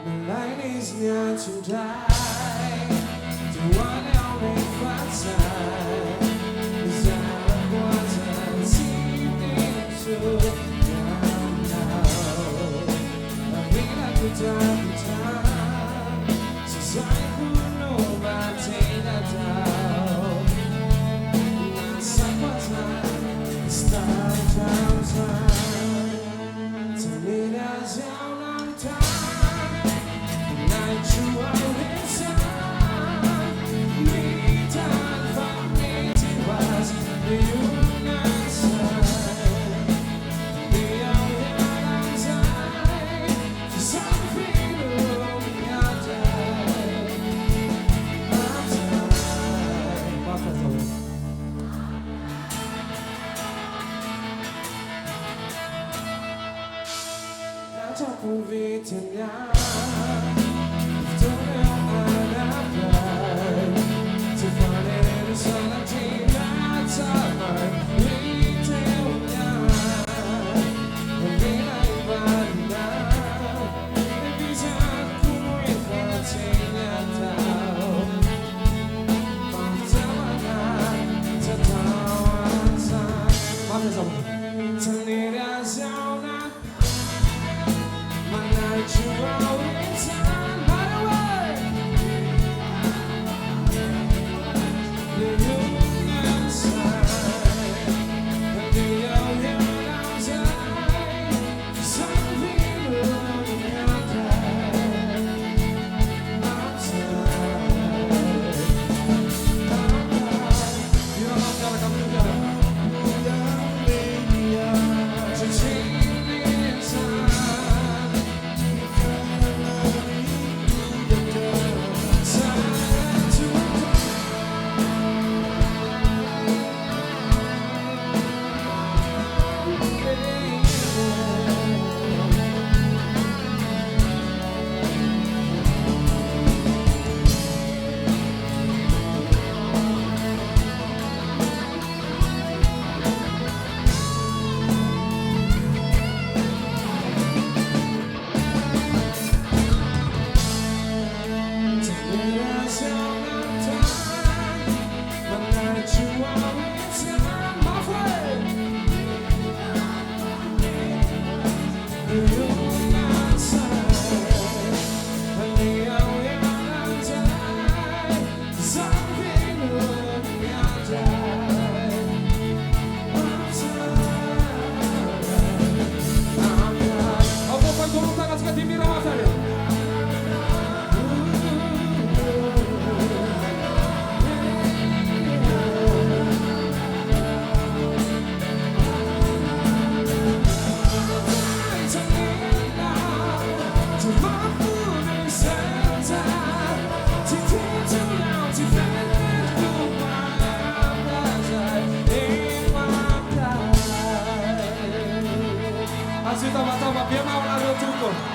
The light is near to die. The one only fatal is that was to now. I feel like the time since I could know my day down. Once upon a time, it's time. To lead us down on time. Night you are inside. Me time for me to was you. Povitania Victoria Anaprai To find it in the solitude That's our mind Victoria Vina Ivana Evisa Kuri Fatina Tao Fantamana Tatawansa Mafia Tanira Zauna you are inside my way. The human side, the ocean outside, something looking outside. You don't have to come together. Toma, bien, ahora lo truco.